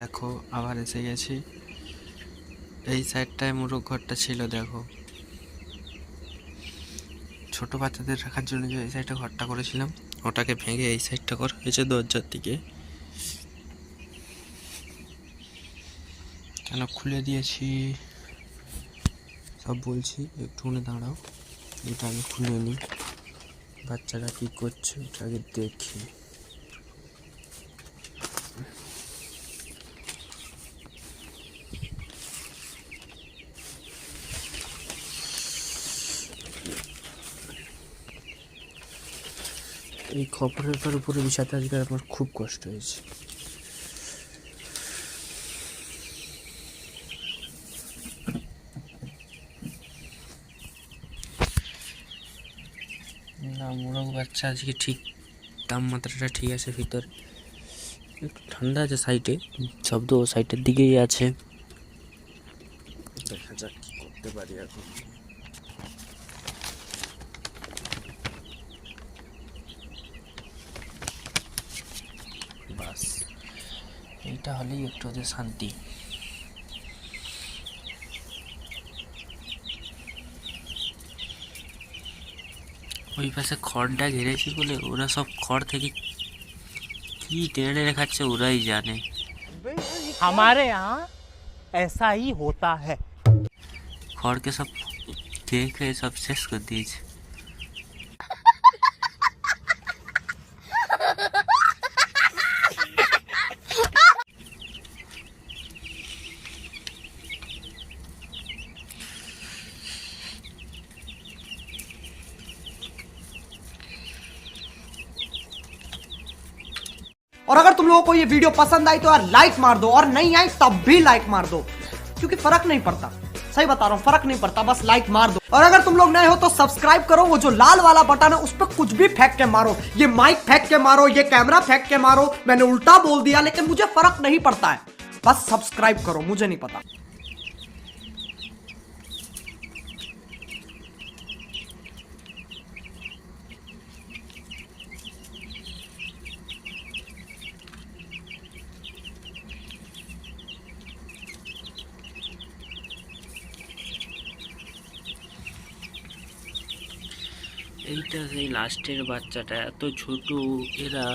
দেখো আবার এসে গেছি। এই সাইডটায় মোরগ ঘরটা ছিল, দেখো ছোট বাচ্চাদের রাখার জন্য যে এই সাইডটা ঘরটা করেছিলাম ওটাকে ভেঙে এই সাইডটা করা হয়েছে দরজার দিকে। কেন খুলে দিয়েছি সব বলছি, একটুখানি দাঁড়াও। এটা আগে খুলে নিই, বাচ্চারা কি করছে ওটা আগে দেখি। এই খবরের উপরে বিষয়টা আজকে আমার খুব কষ্ট হয়েছে। না, মোরগ বাচ্চা আজকে ঠিক তাপমাত্রাটা ঠিক আছে, ভিতর একটু ঠান্ডা আছে, সাইডে শব্দ ও সাইডের দিকেই আছে। দেখা যাক কি করতে পারি এখন। বাস এইটা হলেই একটু ওদের শান্তি। ওই পাশে খড়টা ঘিরেছি বলে ওরা সব খড় থেকে কি টেনে টেনে খাচ্ছে ওরাই জানে। हमारे यहाँ ऐसा ही होता है। খড়কে সব খেয়ে খেয়ে সব শেষ করে দিয়েছে। और अगर तुम लोगों को ये वीडियो पसंद आई तो यार लाइक मार दो, और नहीं आई तब भी लाइक मार दो, क्योंकि फर्क नहीं पड़ता। सही बता रहा हूँ, फर्क नहीं पड़ता, बस लाइक मार दो। और अगर तुम लोग नए हो तो सब्सक्राइब करो, वो जो लाल वाला बटन है उस पर कुछ भी फेंक के मारो, ये माइक फेंक के मारो, ये कैमरा फेंक के मारो, मैंने उल्टा बोल दिया लेकिन मुझे फर्क नहीं पड़ता है, बस सब्सक्राइब करो, मुझे नहीं पता। এইটা সেই লাস্টের বাচ্চাটা, এত ছোট, এরা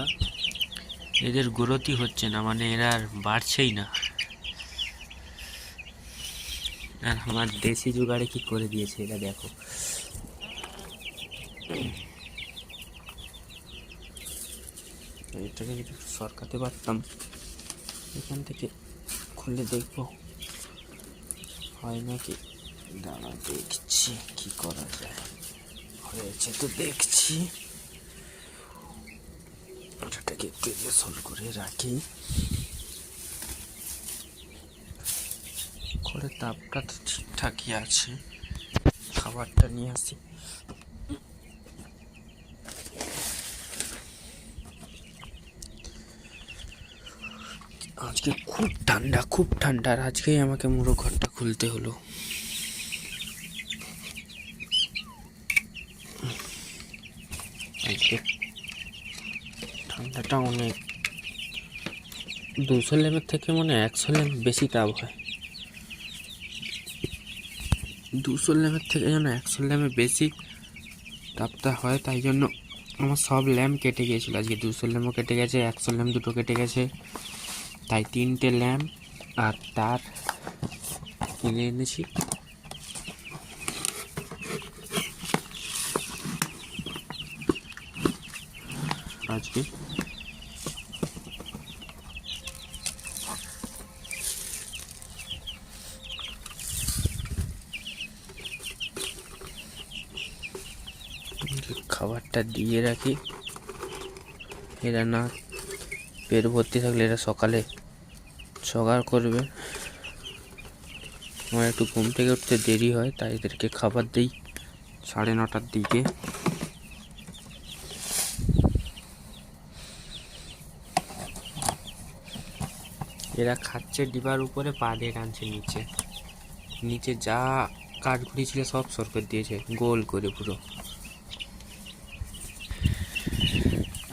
এদের গ্রোথই হচ্ছে না, মানে এরা আর বাড়ছেই না। আর আমার দেশি জোগাড়ে কি করে দিয়েছে এটা দেখো। এটাকে যদি সরকাতে পারতাম, এখান থেকে খুলে দেখবো হয় নাকি। দাঁড়া দেখছি কি করা যায়। হয়েছে তো দেখছি, ওটাকে একটু সল করে রাখি। করে তাপটা তো ঠিকঠাকই আছে, খাবারটা নিয়ে আসি। আজকে খুব ঠান্ডা, খুব ঠান্ডা, আর আজকেই আমাকে মোরগ ঘরটা খুলতে হলো। আজকে ঠান্ডাটা অনেক, 200 লেমের থেকে মনে হয় 100 লেম বেশি তাপ হয়। 200 লেমের থেকে যেন 100 লেমে বেশি তাপটা হয়, তাই জন্য আমার সব ল্যাম্প কেটে গিয়েছিলো। আজকে 200 ল্যাম্পও কেটে গেছে, 100 ল্যাম্প দুটো কেটে গেছে, তাই 3টে ল্যাম্প আর তার কিনে এনেছি। আজকে খাবারটা দিয়ে রাখি, এরা না পেট ভর্তি থাকলে এরা সকালে জোগাড় করবে। আমার একটু ঘুম থেকে উঠতে দেরি হয়, তাই এদেরকে খাবার দিই 9:30টার দিকে। এরা খাচ্ছে ডিবার উপরে, পা দিয়ে টানছে নিচে, নিচে যা কাঠগুলি ছিল সব সরকার দিয়েছে গোল করে পুরো।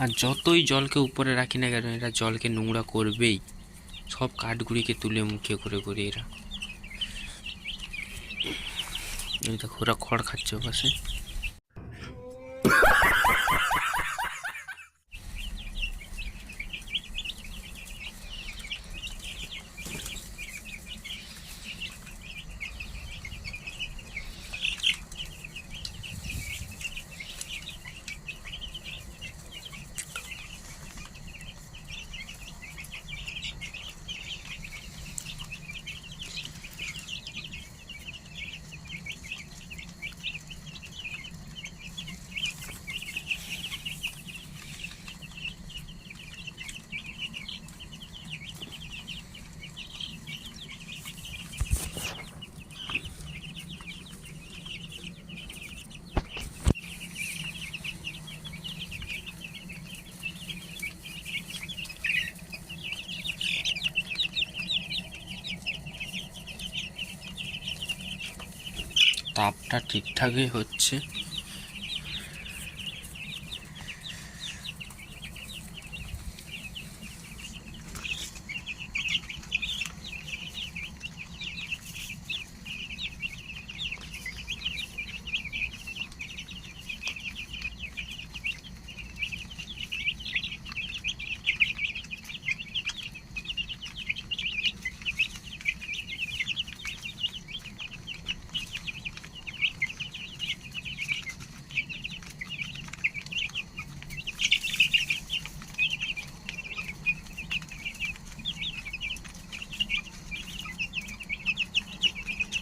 আর যতই জলকে উপরে রাখি না কেন এরা জলকে নোংরা করবেই। সব কাঠগুড়িকে তুলে মুখে করে করে এরা। এই দেখো ওরা খড় খাচ্ছে পাশে। তাপটা ঠিকঠাকই হচ্ছে।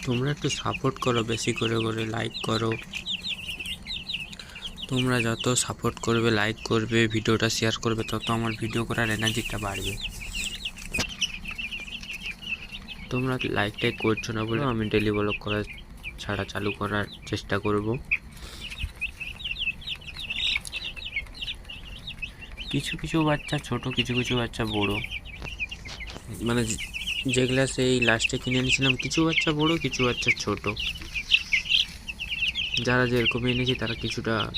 তোমরা একটু সাপোর্ট করো, বেশি করে করে লাইক করো। তোমরা যত সাপোর্ট করবে, লাইক করবে, ভিডিওটা শেয়ার করবে, তত আমার ভিডিও করার এনার্জিটা বাড়বে। তোমরা লাইকটাই করছো না বলে আমি ডেলি ব্লগ করার ছাড়া চালু করার চেষ্টা করব। কিছু কিছু বাচ্চা ছোট, কিছু কিছু বাচ্চা বড়, মানে যেগুলা সেই লাস্টে কিনে এনেছিলাম কিছু বাচ্চা বড়, কিছু বাচ্চা ছোট। যারা যেরকম এনেছি তারা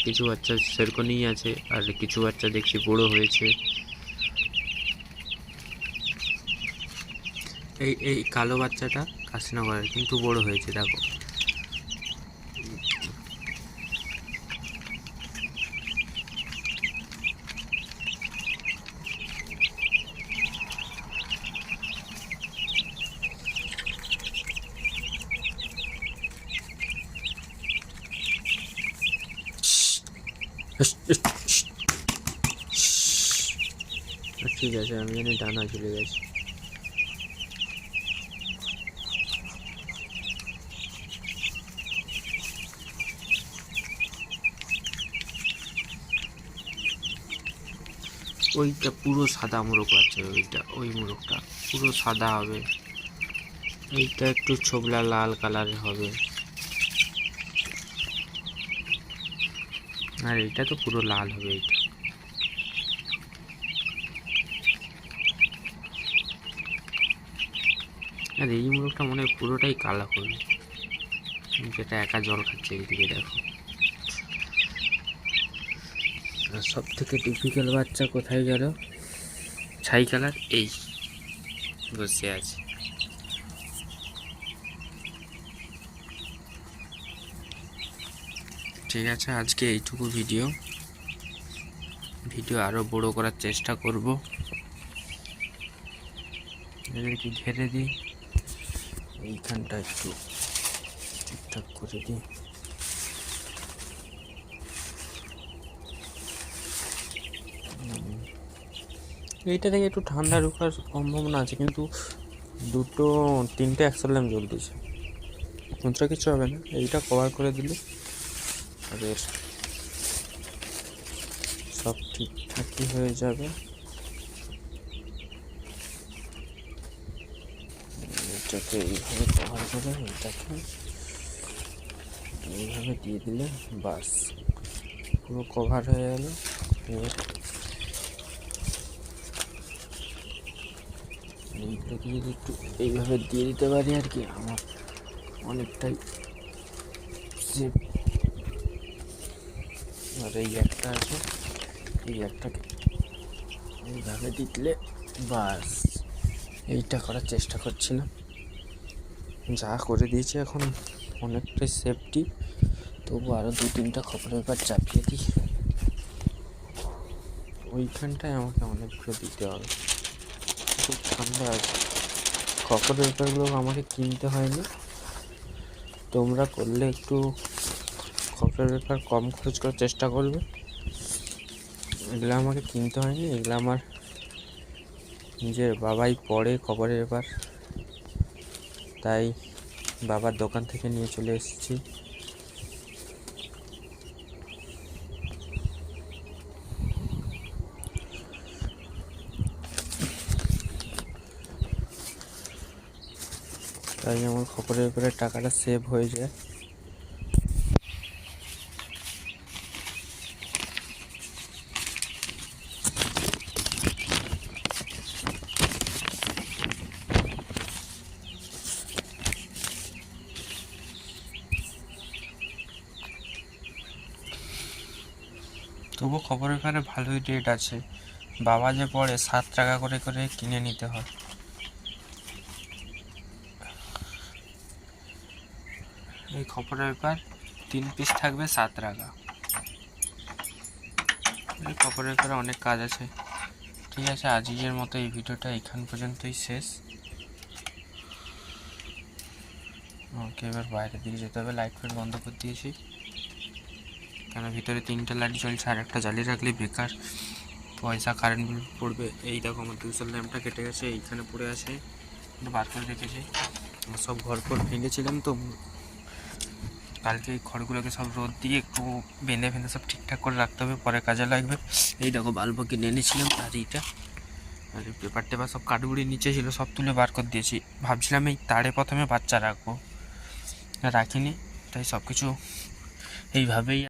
কিছু বাচ্চা সেরকমই আছে, আর কিছু বাচ্চা দেখছি বড় হয়েছে। এই কালো বাচ্চাটা কাশীনগরের, কিন্তু বড় হয়েছে দেখো। ঠিক আছে, আমি জানি ডানা চলে গেছে। ওইটা পুরো সাদা মোরগ আছে, ওই মোরগটা পুরো সাদা হবে। এইটা একটু ছোবলা লাল কালারের হবে, আর এইটা তো পুরো লাল হবে। এইটা আর এই মোরগটা মনে হয় পুরোটাই কালো হবে, যেটা একা জল খাচ্ছে। এইদিকে দেখো। আর সব থেকে টিপিক্যাল বাচ্চা কোথায় গেল? ছাই কালার এই বসে আছে। ঠিক আছে, আজকে এইটুকু ভিডিও আরো বড় করার চেষ্টা করব। এদেরকে ঘেরে দিই, এইখানটা একটু ঠিকঠাক করে দিই। এইটা থেকে একটু ঠান্ডা ঢোকার সম্ভাবনা আছে, কিন্তু 2-3টে অ্যাক্সেল জ্বলতেছে, কোনটা কিছু হবে না। এইটা কভার করে দিলে তাদের সব ঠিকঠাকই হয়ে যাবে। এটাকে এইভাবে কভার করে এটাকে এইভাবে দিয়ে দিলে বাস পুরো কভার হয়ে গেল। এবার এইগুলোকে যদি একটু এইভাবে দিয়ে দিতে পারি আর কি, আমার অনেকটাই সেফ। আর এই একটা আছে, এই একটাকে এইভাবে দিলে বাস এইটা করার চেষ্টা করছিলাম, যা করে দিয়েছি এখন অনেকটাই সেফটি, তবু আরও 2-3টা খবরের পেপার চাপিয়ে দিই। ওইখানটায় আমাকে অনেকগুলো দিতে হবে, খুব ঠান্ডা আছে। খবরের পেপারগুলো আমাকে কিনতে হয়নি, তোমরা করলে একটু খবরের পেপার কম খরচ করার চেষ্টা করবে। এগুলো আমাকে কিনতে হয়নি, এগুলো আমার নিজের বাবাই পড়ে খবরের পেপার, তাই বাবার দোকান থেকে নিয়ে চলে এসেছি। তাই আমার খবরের পেপারে টাকাটা সেভ হয়ে যায়। তবু খবরের পেপারে ভালোই রেট আছে, বাবা যে পড়ে 7 টাকা করে করে কিনে নিতে হয়। এই খবরের পেপার 3 পিস থাকবে 7 টাকা। এই খবরের পেপারে অনেক কাজ আছে। ঠিক আছে, আজকের মতো এই ভিডিওটা এখান পর্যন্তই শেষ। ওকে, এবার বাইরের দিকে যেতে হবে, লাইট ফাইট বন্ধ করে দিয়েছি, কেন ভিতরে 3টা লাইট জ্বলছে, আর একটা জ্বালিয়ে রাখলে বেকার পয়সা কারেন্ট বিল পড়বে। এই দেখো আমার 200 ল্যাম্পটা কেটে গেছে, এইখানে পড়ে আছে, বার করে রেখেছি। সব ঘর ফর ভেঙেছিলাম তো, কালকে এই খড়গুলোকে সব রোদ দিয়ে একটু বেঁধে ফেঁধে সব ঠিকঠাক করে রাখতে হবে, পরে কাজে লাগবে। এই দেখো বাল্ব কিনে এনেছিলাম, আর এইটা, আর পেপার টেপার সব কাঠগুড়ির নিচে ছিল, সব তুলে বার করে দিয়েছি। ভাবছিলাম এই তারে প্রথমে বাচ্চা রাখবো, রাখিনি, তাই সব কিছু এইভাবেই